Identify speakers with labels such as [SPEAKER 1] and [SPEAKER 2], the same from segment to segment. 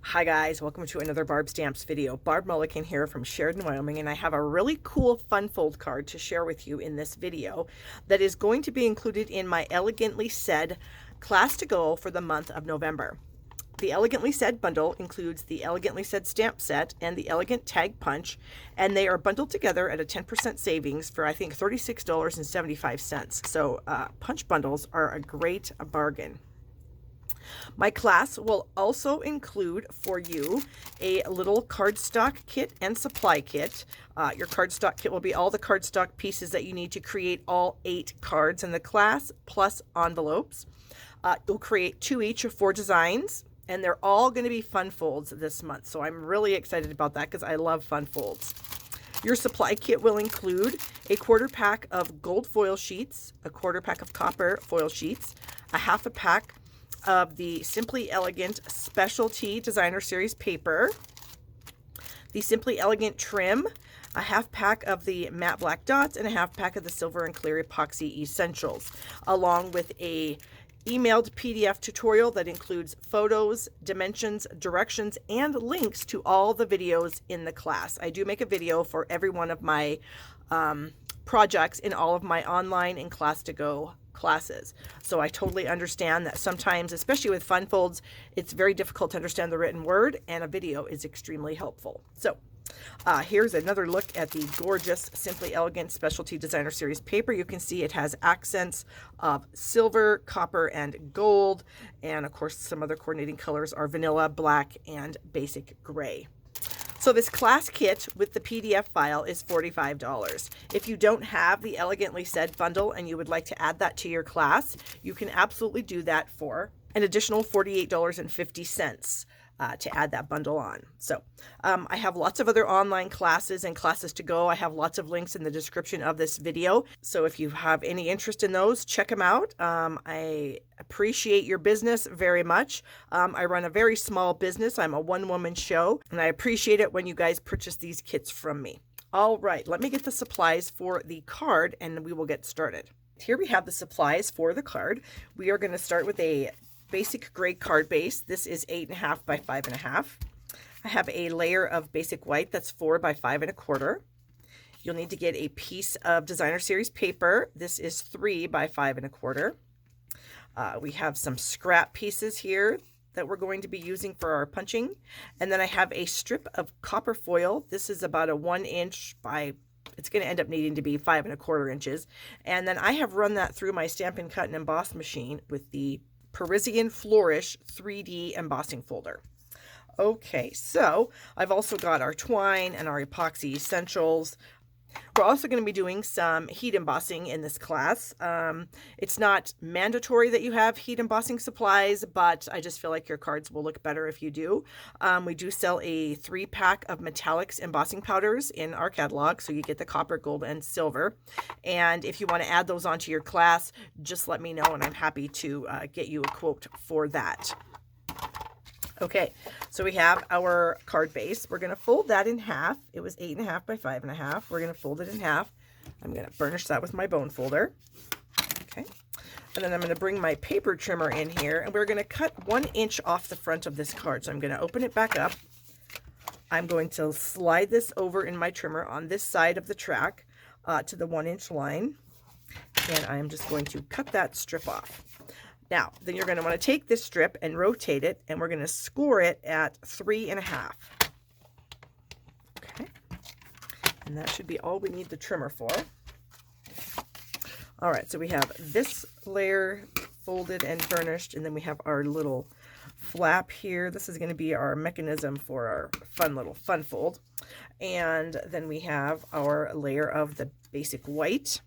[SPEAKER 1] Hi guys, welcome to another Barb Stamps video. Barb Mullican here from Sheridan, Wyoming, and I have a really cool fun fold card to share with you in this video that is going to be included in my Elegantly Said class to go for the month of November. The Elegantly Said bundle includes the Elegantly Said stamp set and the Elegant Tag Punch, and they are bundled together at a 10% savings for I think $36.75. So punch bundles are a great bargain. My class will also include for you a little cardstock kit and supply kit. Your cardstock kit will be all the cardstock pieces that you need to create all 8 cards in the class, plus envelopes. You'll create 2 each of 4 designs, and they're all going to be fun folds this month. So I'm really excited about that because I love fun folds. Your supply kit will include a 1/4 pack of gold foil sheets, a 1/4 pack of copper foil sheets, a 1/2 pack of the Simply Elegant Specialty Designer Series paper, the Simply Elegant trim, a 1/2 pack of the matte black dots, and a 1/2 pack of the silver and clear epoxy essentials, along with a emailed PDF tutorial that includes photos, dimensions, directions, and links to all the videos in the class. I do make a video for every one of my projects in all of my online and class to go classes. So I totally understand that sometimes, especially with fun folds, it's very difficult to understand the written word, and a video is extremely helpful. So here's another look at the gorgeous Simply Elegant Specialty Designer Series paper. You can see it has accents of silver, copper, and gold, and of course some other coordinating colors are vanilla, black, and basic gray. So this class kit with the PDF file is $45. If you don't have the Elegantly Said bundle and you would like to add that to your class, you can absolutely do that for an additional $48.50 to add that bundle on. So I have lots of other online classes and classes to go. I have lots of links in the description of this video. So if you have any interest in those, check them out. I appreciate your business very much. I run a very small business. I'm a one-woman show, and I appreciate it when you guys purchase these kits from me. All right, let me get the supplies for the card and we will get started. Here we have the supplies for the card. We are going to start with a basic gray card base. This is 8.5 by 5.5. I have a layer of basic white that's 4 by 5.25. You'll need to get a piece of Designer Series paper. This is 3 by 5.25. We have some scrap pieces here that we're going to be using for our punching. And then I have a strip of copper foil. This is about a 1 inch by, it's going to end up needing to be 5.25 inches. And then I have run that through my Stampin' Cut and Emboss machine with the Parisian Flourish 3D embossing folder. Okay, so I've also got our twine and our epoxy essentials. We're also going to be doing some heat embossing in this class. It's not mandatory that you have heat embossing supplies, but I just feel like your cards will look better if you do. We do sell a 3-pack of metallics embossing powders in our catalog, so you get the copper, gold, and silver. And if you want to add those onto your class, just let me know, and I'm happy to get you a quote for that. Okay, so we have our card base. We're going to fold that in half. It was 8.5 by 5.5. We're going to fold it in half. I'm going to burnish that with my bone folder. Okay, and then I'm going to bring my paper trimmer in here, and we're going to cut 1 inch off the front of this card. So I'm going to open it back up. I'm going to slide this over in my trimmer on this side of the track to the 1 inch line, and I'm just going to cut that strip off. Now, then you're going to want to take this strip and rotate it, and we're going to score it at 3.5. Okay, and that should be all we need the trimmer for. All right, so we have this layer folded and burnished, and then we have our little flap here. This is going to be our mechanism for our fun little fun fold. And then we have our layer of the basic white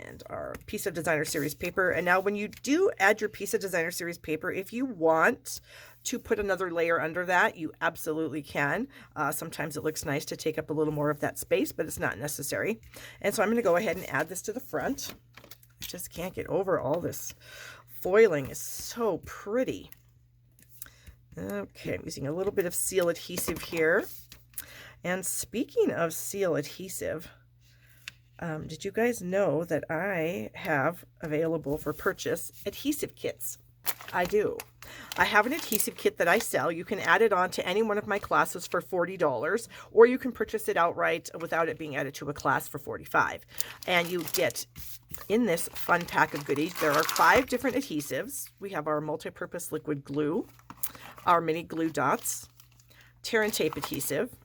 [SPEAKER 1] and our piece of Designer Series paper. And now when you do add your piece of Designer Series paper, if you want to put another layer under that, you absolutely can. Sometimes it looks nice to take up a little more of that space, but it's not necessary. And so I'm going to go ahead and add this to the front. I just can't get over all this foiling. Is so pretty. Okay, I'm using a little bit of seal adhesive here. And speaking of seal adhesive, did you guys know that I have available for purchase adhesive kits? I do. I have an adhesive kit that I sell. You can add it on to any one of my classes for $40, or you can purchase it outright without it being added to a class for $45. And you get in this fun pack of goodies, there are 5 different adhesives. We have our multi-purpose liquid glue, our mini glue dots, tear and tape adhesive,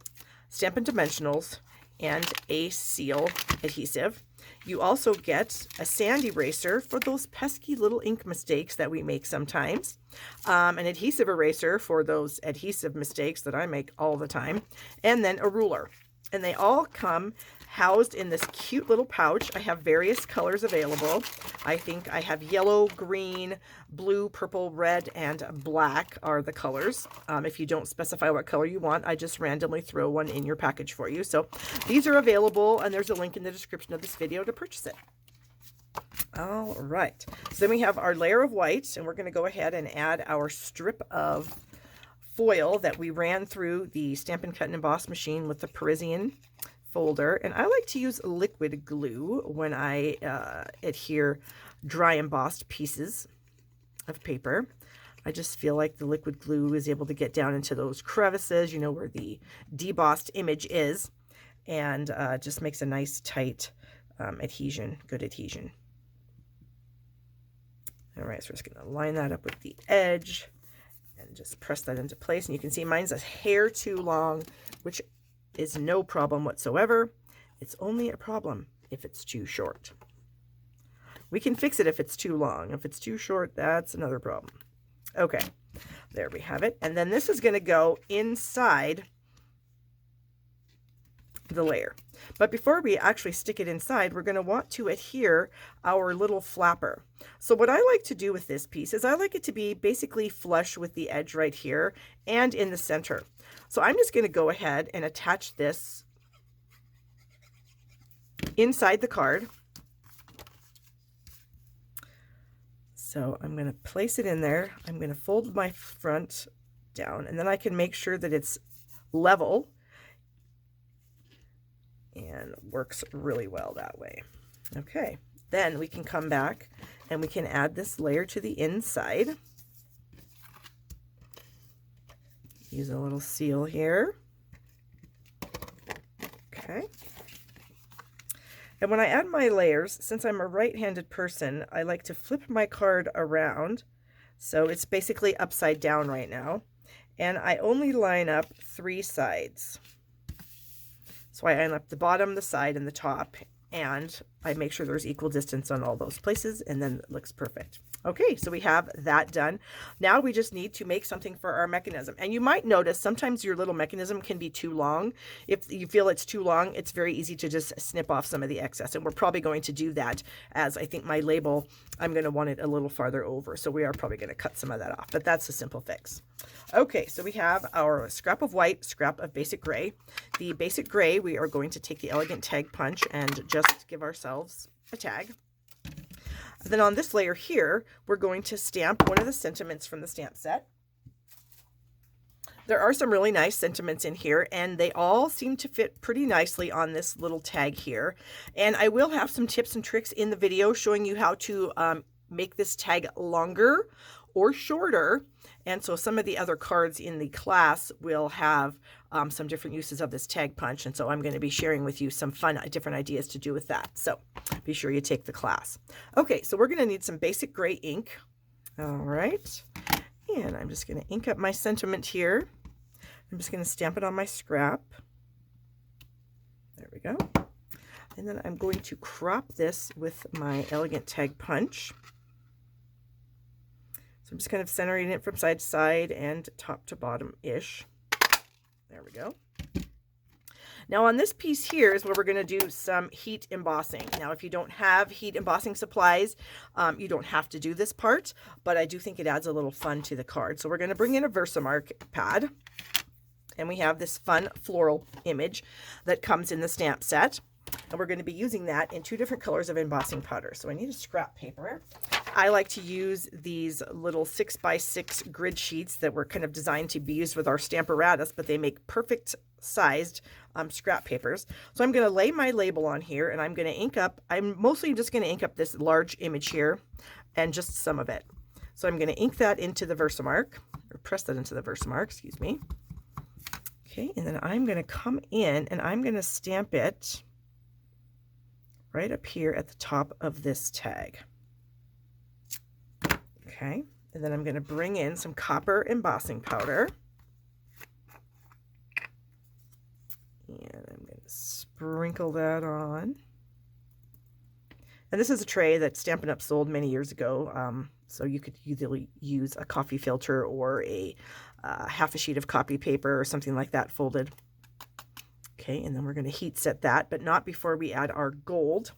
[SPEAKER 1] Stampin' Dimensionals, and a seal adhesive. You also get a sand eraser for those pesky little ink mistakes that we make sometimes, an adhesive eraser for those adhesive mistakes that I make all the time, and then a ruler. And they all come housed in this cute little pouch. I have various colors available. I think I have yellow, green, blue, purple, red, and black are the colors. If you don't specify what color you want, I just randomly throw one in your package for you. So these are available, and there's a link in the description of this video to purchase it. All right, so then we have our layer of white, and we're going to go ahead and add our strip of foil that we ran through the Stampin' Cut and Emboss machine with the Parisian folder. And I like to use liquid glue when I adhere dry embossed pieces of paper. I just feel like the liquid glue is able to get down into those crevices, you know, where the debossed image is, and just makes a nice tight adhesion, good adhesion. All right, so we're just going to line that up with the edge and just press that into place. And you can see mine's a hair too long, which is no problem whatsoever. It's only a problem if it's too short. We can fix it if it's too long. If it's too short, that's another problem. Okay, there we have it. And then this is going to go inside the layer. But before we actually stick it inside, we're going to want to adhere our little flapper. So what I like to do with this piece is I like it to be basically flush with the edge right here and in the center. So I'm just going to go ahead and attach this inside the card. So I'm going to place it in there. I'm going to fold my front down, and then I can make sure that it's level, and works really well that way. Okay, then we can come back and we can add this layer to the inside. Use a little seal here. Okay. And when I add my layers, since I'm a right-handed person, I like to flip my card around. So it's basically upside down right now. And I only line up 3 sides. So I line up the bottom, the side, and the top, and I make sure there's equal distance on all those places, and then it looks perfect. Okay, so we have that done. Now we just need to make something for our mechanism. And you might notice sometimes your little mechanism can be too long. If you feel it's too long, it's very easy to just snip off some of the excess. And we're probably going to do that, as I think my label, I'm going to want it a little farther over. So we are probably going to cut some of that off, but that's a simple fix. Okay, so we have our scrap of white, scrap of basic gray. The basic gray, we are going to take the Elegant Tag Punch and just give ourselves a tag. Then on this layer here, we're going to stamp one of the sentiments from the stamp set. There are some really nice sentiments in here, and they all seem to fit pretty nicely on this little tag here. And I will have some tips and tricks in the video showing you how to make this tag longer or shorter. And so some of the other cards in the class will have some different uses of this tag punch. And so I'm going to be sharing with you some fun, different ideas to do with that. So be sure you take the class. Okay, so we're going to need some basic gray ink. All right. And I'm just going to ink up my sentiment here. I'm just going to stamp it on my scrap. There we go. And then I'm going to crop this with my Elegant Tag Punch. So I'm just kind of centering it from side to side and top to bottom-ish. There we go. Now on this piece here is where we're going to do some heat embossing. Now if you don't have heat embossing supplies, you don't have to do this part, but I do think it adds a little fun to the card. So we're going to bring in a Versamark pad, and we have this fun floral image that comes in the stamp set. And we're going to be using that in 2 different colors of embossing powder. So I need a scrap paper. I like to use these little 6x6 grid sheets that were kind of designed to be used with our Stamparatus, but they make perfect sized scrap papers. So I'm going to lay my label on here, and I'm going to ink up. I'm mostly just going to ink up this large image here and just some of it. So I'm going to ink that into the Versamark, or press that into the Versamark, excuse me. Okay, and then I'm going to come in and I'm going to stamp it right up here at the top of this tag. Okay, and then I'm going to bring in some copper embossing powder. And I'm going to sprinkle that on. And this is a tray that Stampin' Up! Sold many years ago, so you could easily use a coffee filter or a half a sheet of copy paper or something like that folded. Okay, and then we're going to heat set that, but not before we add our gold.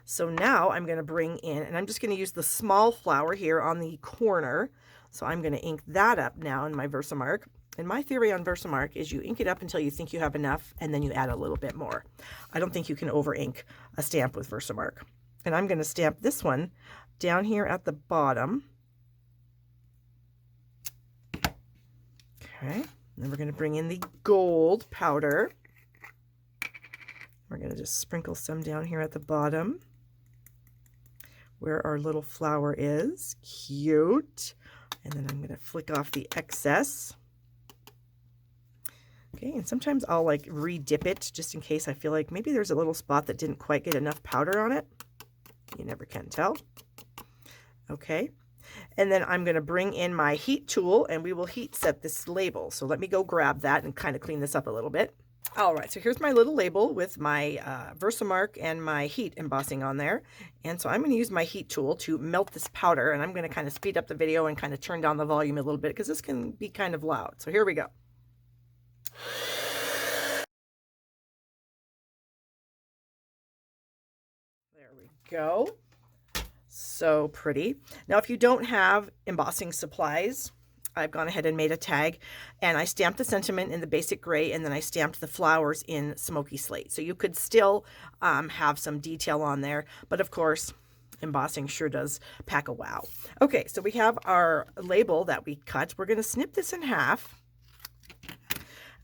[SPEAKER 1] So now I'm going to bring in, and I'm just going to use the small flower here on the corner. So I'm going to ink that up now in my Versamark. And my theory on Versamark is you ink it up until you think you have enough, and then you add a little bit more. I don't think you can over ink a stamp with Versamark. And I'm going to stamp this one down here at the bottom. Okay, and then we're going to bring in the gold powder. We're going to just sprinkle some down here at the bottom where our little flower is. Cute. And then I'm going to flick off the excess. Okay, and sometimes I'll like re-dip it just in case I feel like maybe there's a little spot that didn't quite get enough powder on it. You never can tell. Okay, and then I'm going to bring in my heat tool and we will heat set this label. So let me go grab that and kind of clean this up a little bit. All right, so here's my little label with my Versamark and my heat embossing on there. And so I'm going to use my heat tool to melt this powder, and I'm going to kind of speed up the video and kind of turn down the volume a little bit because this can be kind of loud. So here we go. There we go. So pretty. Now, if you don't have embossing supplies, I've gone ahead and made a tag, and I stamped the sentiment in the basic gray, and then I stamped the flowers in smoky slate. So you could still have some detail on there, but of course, embossing sure does pack a wow. Okay, so we have our label that we cut. We're going to snip this in half,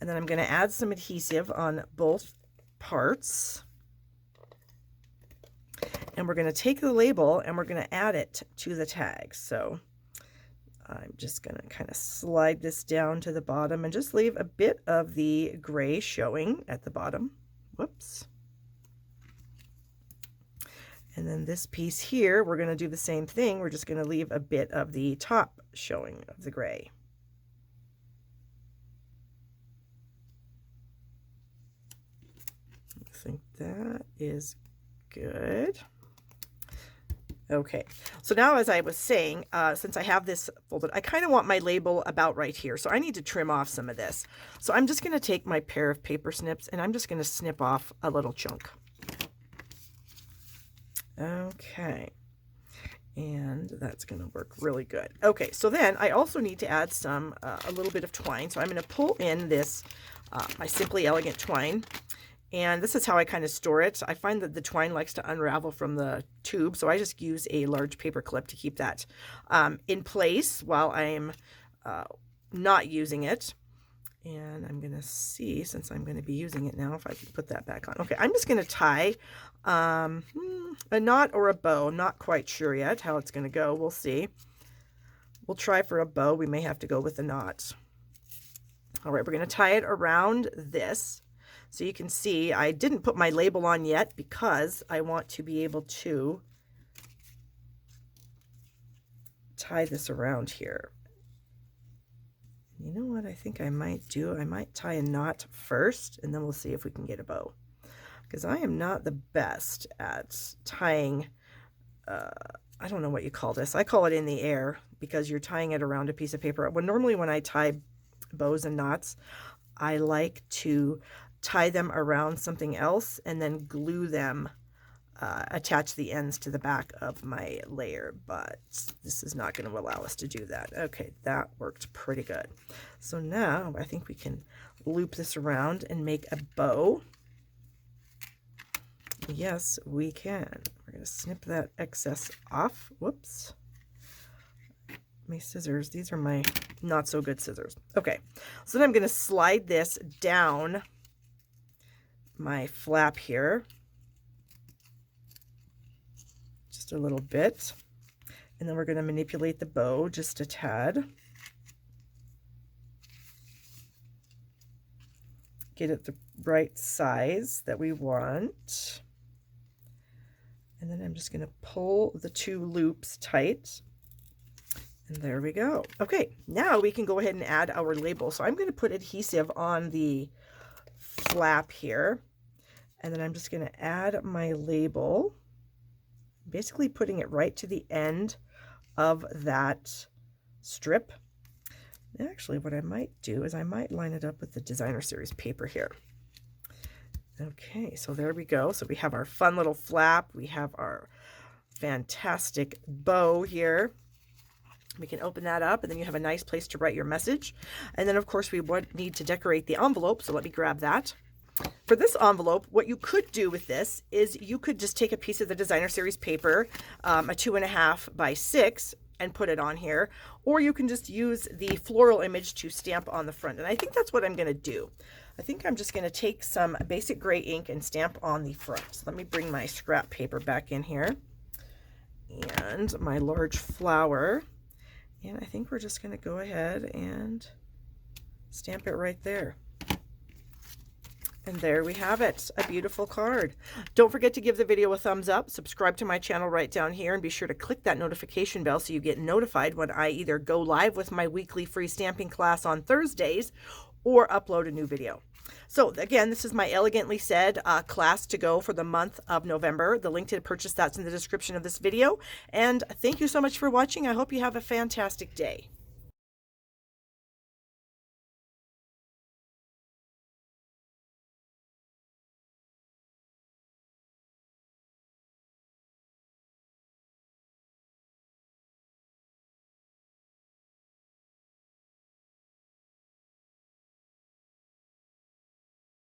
[SPEAKER 1] and then I'm going to add some adhesive on both parts. And we're going to take the label and we're going to add it to the tag. So I'm just going to kind of slide this down to the bottom and just leave a bit of the gray showing at the bottom. Whoops. And then this piece here, we're going to do the same thing. We're just going to leave a bit of the top showing of the gray. I think that is good. Okay, so now as I was saying, since I have this folded, I kind of want my label about right here. So I need to trim off some of this. So I'm just going to take my pair of paper snips and I'm just going to snip off a little chunk. Okay, and that's going to work really good. Okay, so then I also need to add some, a little bit of twine. So I'm going to pull in this, my Simply Elegant twine. And this is how I kind of store it. I find that the twine likes to unravel from the tube, so I just use a large paper clip to keep that in place while I'm not using it. And I'm going to see, since I'm going to be using it now, if I can put that back on. Okay, I'm just going to tie a knot or a bow. I'm not quite sure yet how it's going to go. We'll see. We'll try for a bow. We may have to go with a knot. All right, we're going to tie it around this. So you can see I didn't put my label on yet because I want to be able to tie this around here. You know what I think I might do? I might tie a knot first, and then we'll see if we can get a bow. Because I am not the best at tying, I don't know what you call this. I call it in the air because you're tying it around a piece of paper. Normally when I tie bows and knots, I like to tie them around something else and then glue them, attach the ends to the back of my layer, but this is not going to allow us to do that. Okay, that worked pretty good. So now I think we can loop this around and make a bow. Yes, we can. We're going to snip that excess off. Whoops. My scissors, these are my not so good scissors. Okay, so then I'm going to slide this down my flap here just a little bit, And then we're going to manipulate the bow just a tad. Get it the right size that we want. And then I'm just going to pull the 2 loops tight. And there we go. Okay, now we can go ahead and add our label. So I'm going to put adhesive on the flap here. And then I'm just going to add my label, basically putting it right to the end of that strip. Actually, what I might do is I might line it up with the Designer Series paper here. Okay, so there we go. So we have our fun little flap. We have our fantastic bow here. We can open that up, and then you have a nice place to write your message. And then, of course, we would need to decorate the envelope, so let me grab that. For this envelope, what you could do with this is you could just take a piece of the Designer Series paper, a 2.5 by 6, and put it on here, or you can just use the floral image to stamp on the front. And I think that's what I'm going to do. I think I'm just going to take some basic gray ink and stamp on the front. So let me bring my scrap paper back in here and my large flower. And I think we're just going to go ahead and stamp it right there. And there we have it, a beautiful card. Don't forget to give the video a thumbs up, subscribe to my channel right down here, and be sure to click that notification bell so you get notified when I either go live with my weekly free stamping class on Thursdays or upload a new video. So again, this is my Elegantly Said class to go for the month of November. The link to purchase that's in the description of this video. And thank you so much for watching. I hope you have a fantastic day.